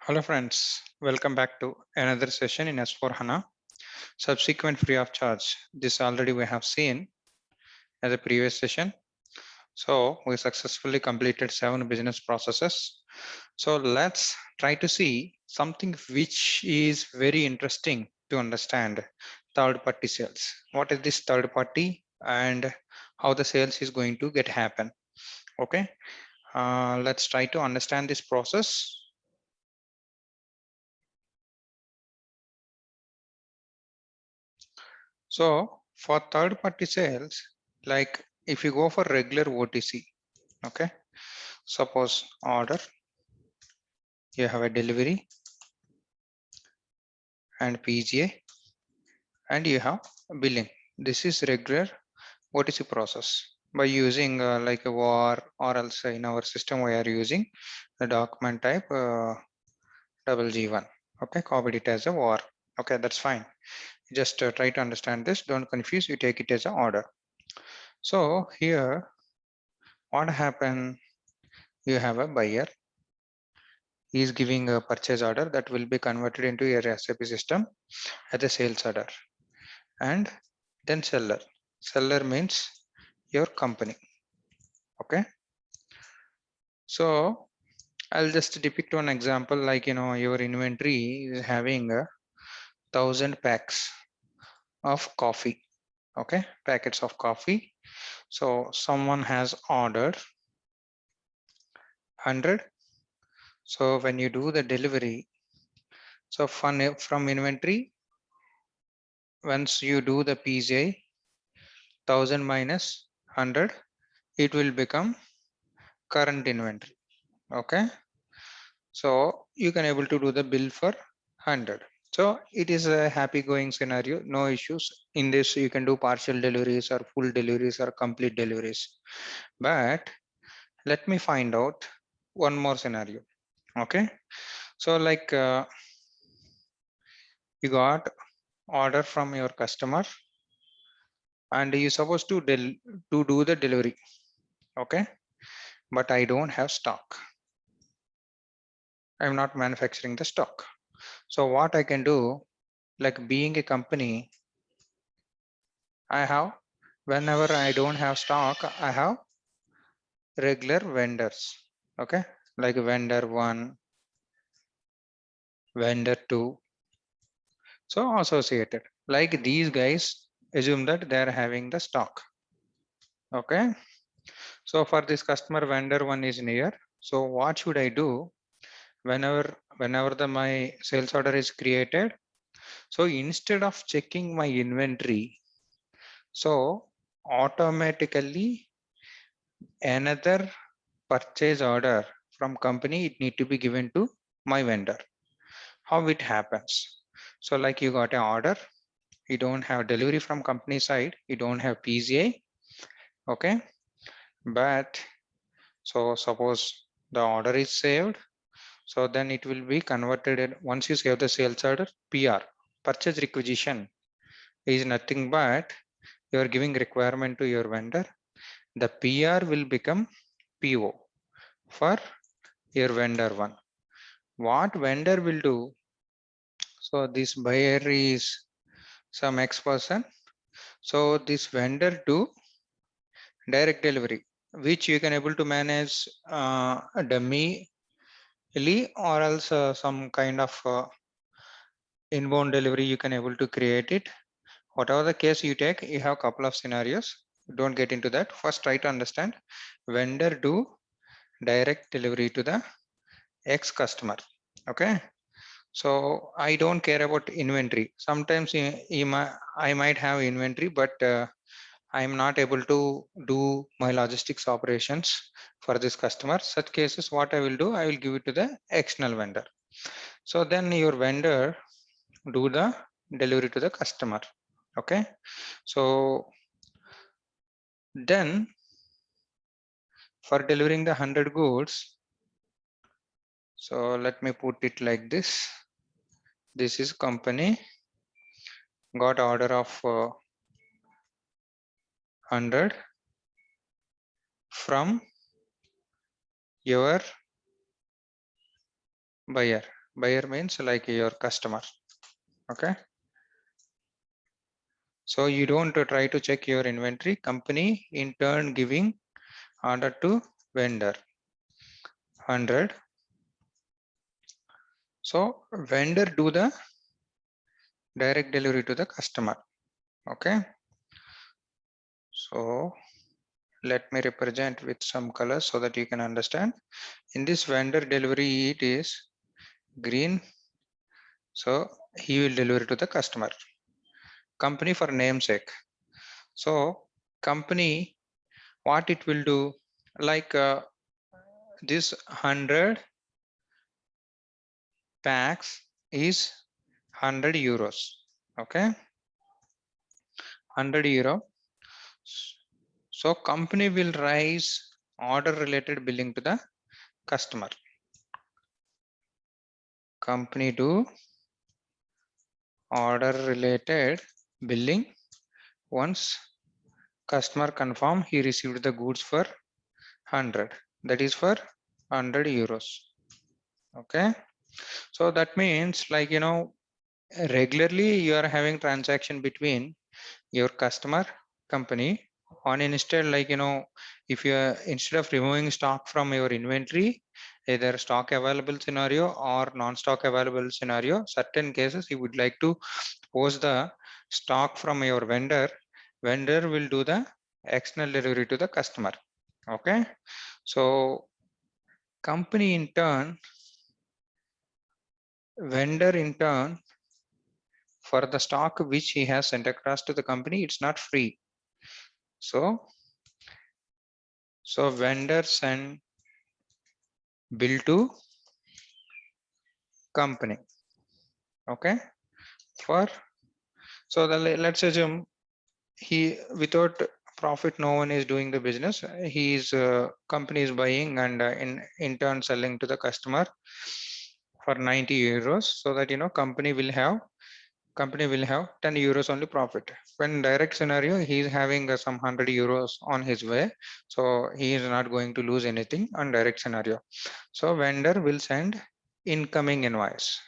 Hello friends, welcome back to another session in S4 Hana, subsequent free of charge. This already we have seen as a previous session. So we successfully completed 7 business processes. So let's try to see something which is very interesting to understand: third party sales. What is this third party and how the sales is going to get happen? Okay, let's try to understand this process. So for third party sales, like if you go for regular OTC, okay, suppose order, you have a delivery and PGA and you have billing. This is regular OTC process by using like a WAR, or else in our system we are using the document type GG1. Okay, copied it as a WAR. Okay, that's fine. Just try to understand this. Don't confuse. You take it as an order. So here, what happened? You have a buyer. He is giving a purchase order that will be converted into your SAP system as a sales order. And then seller. Seller means your company. Okay. So I'll just depict one example, like your inventory is having 1,000 packs of coffee. Okay, packets of coffee. So someone has ordered 100. So when you do the delivery, so from inventory, once you do the PJ, 1,000 minus 100, it will become current inventory. Okay, so you can able to do the bill for 100. So it is a happy going scenario, no issues. In this you can do partial deliveries or full deliveries or complete deliveries. But let me find out one more scenario. Okay, so like you got order from your customer and you're supposed to do the delivery. Okay, but I don't have stock. I'm not manufacturing the stock. So what I can do, like being a company, I have, whenever I don't have stock, I have regular vendors. Okay, like vendor 1, vendor 2. So associated, like these guys, assume that they are having the stock. Okay, so for this customer, vendor 1 is near. So what should I do? Whenever my sales order is created, so instead of checking my inventory, so automatically another purchase order from company, it need to be given to my vendor. How it happens? So like you got an order, you don't have delivery from company side, you don't have PCA. Okay, but so suppose the order is saved, so then it will be converted. Once you save the sales order, PR, purchase requisition, is nothing but you are giving requirement to your vendor. The PR will become PO for your vendor 1. What vendor will do? So this buyer is some X person. So this vendor do direct delivery, which you can able to manage a dummy or else some kind of inbound delivery you can able to create it. Whatever the case you take, you have a couple of scenarios. Don't get into that. First try to understand vendor do direct delivery to the X customer. Okay, so I don't care about inventory. Sometimes I might have inventory, but I'm not able to do my logistics operations for this customer. Such cases, what I will do, I will give it to the external vendor. So then your vendor do the delivery to the customer. Okay, so then for delivering the 100 goods, so let me put it like this. This is company got order of 100 from your buyer. Buyer means like your customer. Okay. So you don't try to check your inventory. Company in turn giving order to vendor 100. So vendor do the direct delivery to the customer. Okay. So let me represent with some colors so that you can understand. In this vendor delivery, it is green. So he will deliver to the customer. Company for namesake. So company, what it will do, like this 100 packs is 100 euros. Okay. 100 euro. So company will raise order related billing to the customer. Company do order related billing once customer confirm he received the goods for 100, that is for 100 euros. Okay. So that means like, regularly you are having transaction between your customer company on, instead like, if you are, instead of removing stock from your inventory, either stock available scenario or non-stock available scenario, certain cases you would like to post the stock from your vendor will do the external delivery to the customer. Okay. So company in turn, vendor in turn, for the stock which he has sent across to the company, it's not free. So vendor send bill to company. Okay. For, so let's assume he, without profit, no one is doing the business. He's company is buying and in turn selling to the customer for 90 euros, so that company will have 10 euros only profit. When direct scenario, he is having some 100 euros on his way, so he is not going to lose anything on direct scenario. So vendor will send incoming invoice.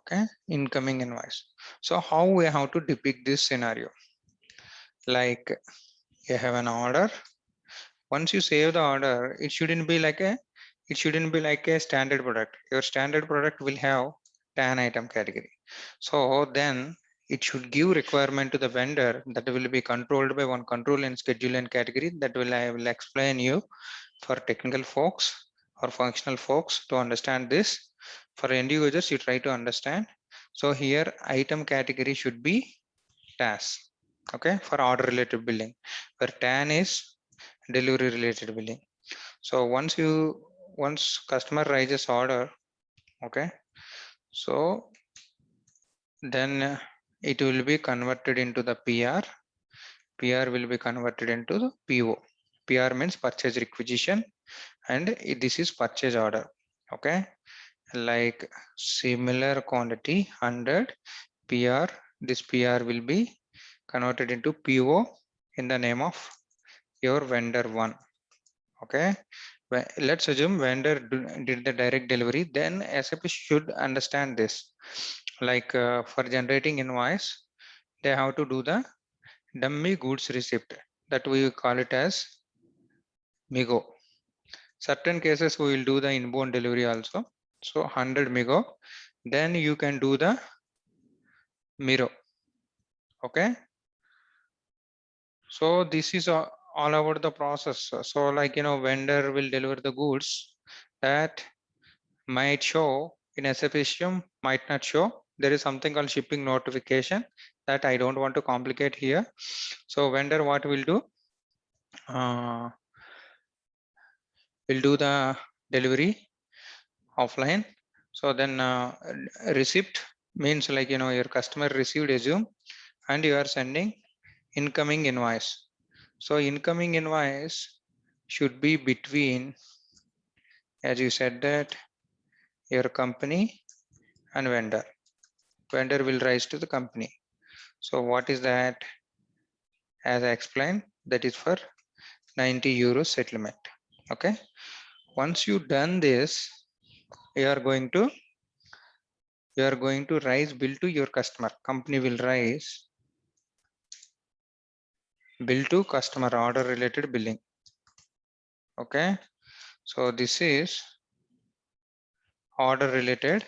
Okay, incoming invoice. So how we have to depict this scenario? Like you have an order. Once you save the order, it shouldn't be like a standard product. Your standard product will have 10 item category. So then it should give requirement to the vendor that will be controlled by one control and schedule and category. That will I will explain you for technical folks or functional folks to understand this. For end users, you try to understand. So here item category should be TAS. Okay, for order related billing, where TAN is delivery related billing. So once customer raises order, okay, so then it will be converted into the PR. PR will be converted into the PO. PR means purchase requisition, and this is purchase order. Okay, like similar quantity 100 PR. This PR will be converted into PO in the name of your vendor one. Okay. Let's assume vendor did the direct delivery, then SAP should understand this. Like for generating invoice, they have to do the dummy goods receipt, that we call it as MIGO. Certain cases we will do the inbound delivery also. So 100 MIGO, then you can do the MIRO. Okay. So this is all about the process. So like, vendor will deliver the goods that might show in SAP system, might not show. There is something called shipping notification that I don't want to complicate here. So vendor what will do? Will do the delivery offline. So then receipt means like, your customer received assume and you are sending incoming invoice. So incoming invoice should be between, as you said, that your company and vendor. Vendor will rise to the company. So what is that? As I explained, that is for 90 euros settlement. Okay. Once you done this, you are going to raise bill to your customer. Company will raise bill to customer, order related billing. Okay, so this is order related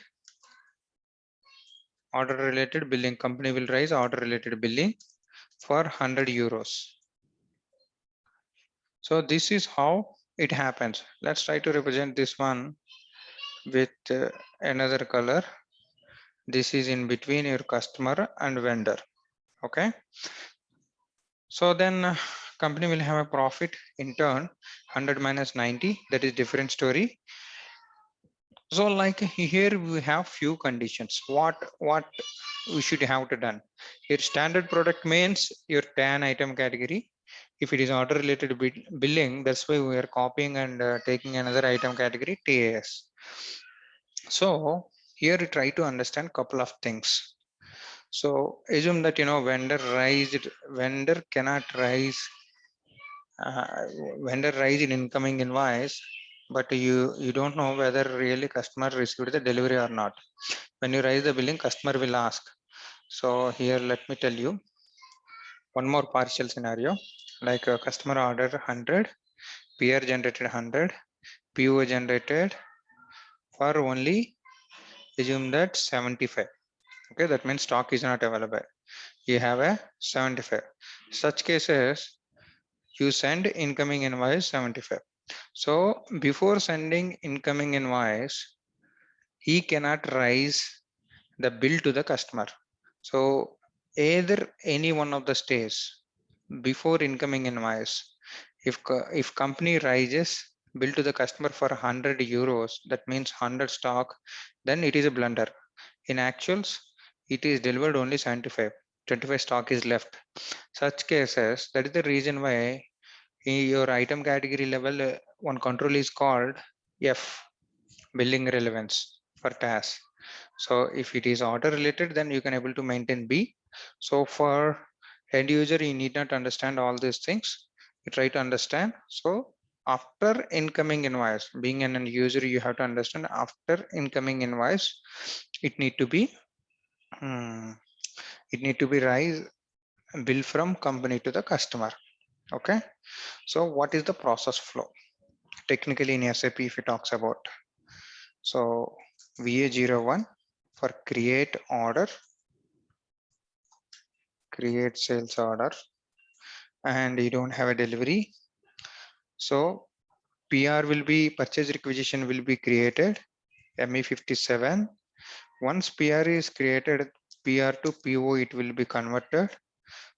billing. Company will raise order related billing for 100 euros. So this is how it happens. Let's try to represent this one with another color. This is in between your customer and vendor. Okay, so then company will have a profit in turn. 100 minus 90, that is different story. So like here we have few conditions. What we should have to done. Your standard product means your TAN item category. If it is order related billing, that's why we are copying and taking another item category TAS. So here we try to understand couple of things. So assume that vendor cannot raise in incoming invoice, but you don't know whether really customer received the delivery or not. When you raise the billing, customer will ask. So here let me tell you one more partial scenario, like a customer order 100, PR generated 100, PO generated for only, assume that 75. Okay, that means stock is not available. You have a 75. Such cases, you send incoming invoice 75. So before sending incoming invoice, he cannot raise the bill to the customer. So either any one of the stays before incoming invoice, if company raises bill to the customer for 100 euros, that means 100 stock, then it is a blunder. In actuals, it is delivered only 75. 25 stock is left. Such cases, that is the reason why in your item category level, one control is called F, billing relevance for task. So if it is order related, then you can able to maintain B. So for end user, you need not understand all these things. You try to understand. So after incoming invoice, being an end user, you have to understand after incoming invoice, it need to be rise bill from company to the customer. Okay. So what is the process flow? Technically in SAP, if it talks about, so VA01 for create order, create sales order, and you don't have a delivery. So PR will be, purchase requisition will be created, ME57. Once PR is created, PR to PO, it will be converted.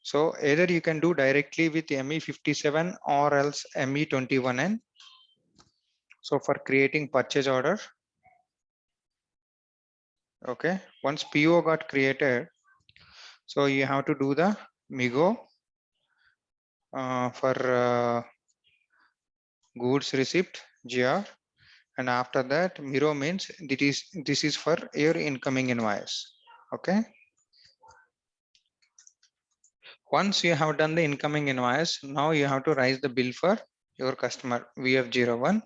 So either you can do directly with ME57 or else ME21N. So for creating purchase order, okay, once PO got created, so you have to do the MIGO for goods receipt GR, and after that Miro means this is for your incoming invoice. Okay, once you have done the incoming invoice, now you have to raise the bill for your customer VF01.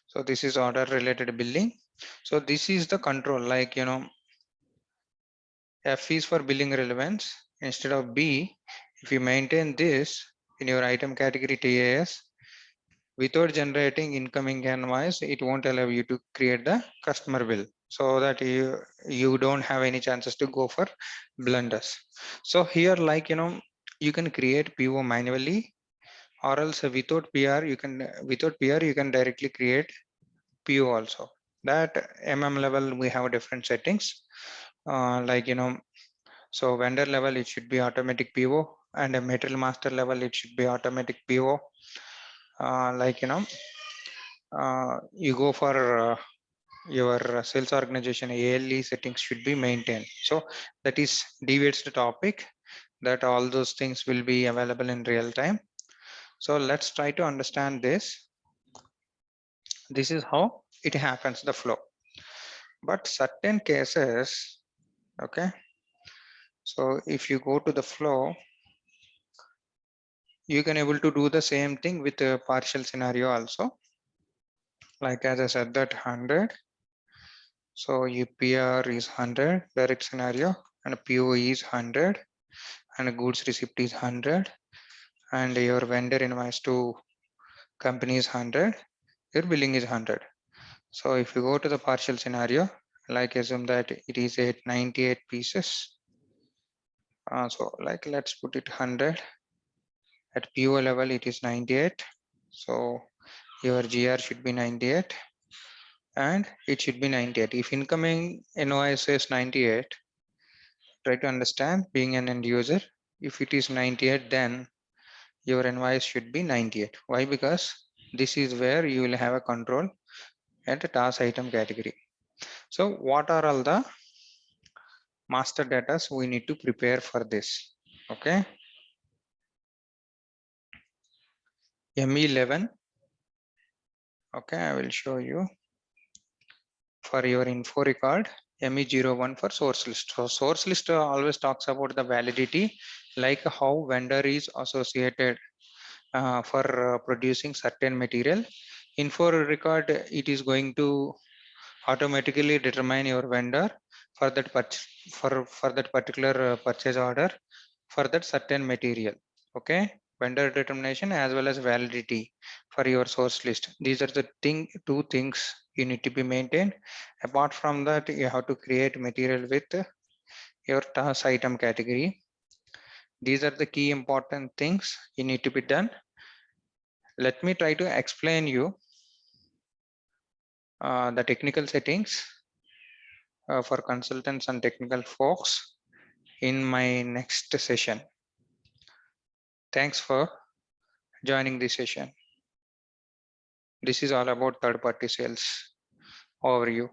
So this is order related billing. So this is the control, like F is for billing relevance instead of B. If you maintain this in your item category TAS, without generating incoming invoice, it won't allow you to create the customer bill, so that you don't have any chances to go for blunders. So here, like you can create PO manually, or else without PR you can directly create PO also. That level we have different settings, like so vendor level it should be automatic PO, and a material master level it should be automatic PO. Like you go for your sales organization ALE settings should be maintained. So that is deviates the topic, that all those things will be available in real time. So let's try to understand this. This is how it happens, the flow. But certain cases, okay, so if you go to the flow, you can able to do the same thing with a partial scenario also. Like as I said, that 100 So UPR is 100 direct scenario, and PO is 100, and goods receipt is 100, and your vendor invoice to company is 100, your billing is 100. So if you go to the partial scenario, like assume that it is at 98 pieces. So like let's put it 100. At PO level it is 98. So your GR should be 98 and it should be 98. If incoming invoice says 98, try to understand being an end user. If it is 98, then your invoice should be 98. Why? Because this is where you will have a control at the task item category. So what are all the master data we need to prepare for this? Okay. ME11. Okay, I will show you. For your info record, ME01 for source list. So source list always talks about the validity, like how vendor is associated for producing certain material. Info record, it is going to automatically determine your vendor for that for that particular purchase order for that certain material. Okay, vendor determination as well as validity for your source list. These are the two things you need to be maintained. Apart from that, you have to create material with your task item category. These are the key important things you need to be done. Let me try to explain you the technical settings for consultants and technical folks in my next session. Thanks for joining this session. This is all about third party sales overview.